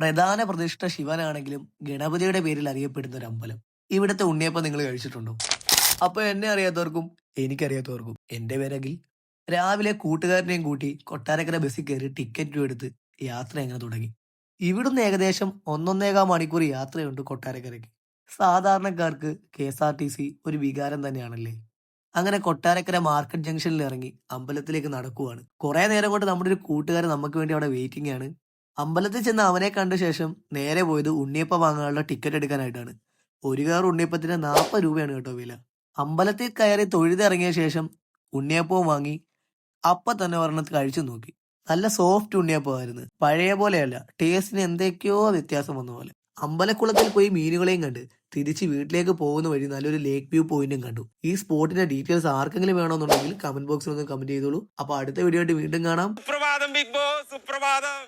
പ്രധാന പ്രതിഷ്ഠ ശിവനാണെങ്കിലും ഗണപതിയുടെ പേരിൽ അറിയപ്പെടുന്ന ഒരു അമ്പലം. ഇവിടുത്തെ ഉണ്ണിയപ്പം നിങ്ങൾ കഴിച്ചിട്ടുണ്ടോ? അപ്പൊ എന്നെ അറിയാത്തവർക്കും എനിക്കറിയാത്തവർക്കും എന്റെ പേരകിൽ. രാവിലെ കൂട്ടുകാരനെയും കൂട്ടി കൊട്ടാരക്കര ബസ്സിൽ കയറി ടിക്കറ്റും എടുത്ത് യാത്ര എങ്ങനെ തുടങ്ങി. ഇവിടുന്ന് ഏകദേശം 1.5 മണിക്കൂർ യാത്രയുണ്ട് കൊട്ടാരക്കരയ്ക്ക്. സാധാരണക്കാർക്ക് KSRTC ഒരു വികാരം തന്നെയാണല്ലേ. അങ്ങനെ കൊട്ടാരക്കര മാർക്കറ്റ് ജംഗ്ഷനിൽ ഇറങ്ങി അമ്പലത്തിലേക്ക് നടക്കുവാണ്. കുറെ നേരം കൊണ്ട് നമ്മുടെ ഒരു കൂട്ടുകാരൻ നമുക്ക് വേണ്ടി അവിടെ വെയിറ്റിംഗ് ആണ്. അമ്പലത്തിൽ ചെന്ന് അവനെ കണ്ട ശേഷം നേരെ പോയത് ഉണ്ണിയപ്പം വാങ്ങാനുള്ള ടിക്കറ്റ് എടുക്കാനായിട്ടാണ്. ഒരു കാർ ഉണ്ണിയപ്പത്തിന് 40 രൂപയാണ് കേട്ടോ വില. അമ്പലത്തിൽ കയറി തൊഴുതിറങ്ങിയ ശേഷം ഉണ്ണിയപ്പവും വാങ്ങി അപ്പൊ തന്നെ ഒരെണ്ണത്ത് കഴിച്ചു നോക്കി. നല്ല സോഫ്റ്റ് ഉണ്ണിയപ്പമായിരുന്നു. പഴയ പോലെയല്ല, ടേസ്റ്റിന് എന്തൊക്കെയോ വ്യത്യാസം വന്ന പോലെ. അമ്പലക്കുളത്തിൽ പോയി മീനുകളെയും കണ്ട് തിരിച്ച് വീട്ടിലേക്ക് പോകുന്ന വഴി നല്ലൊരു ലേക്ക് വ്യൂ പോയിന്റും കണ്ടു. ഈ സ്പോട്ടിന്റെ ഡീറ്റെയിൽസ് ആർക്കെങ്കിലും വേണമെന്നുണ്ടെങ്കിൽ കമന്റ് ബോക്സിൽ ഒന്ന് കമന്റ് ചെയ്തോളൂ. അപ്പൊ അടുത്ത വീഡിയോ ആയിട്ട് വീണ്ടും കാണാം. സുപ്രഭാതം ബിഗ് ബോസ്, സുപ്രഭാതം.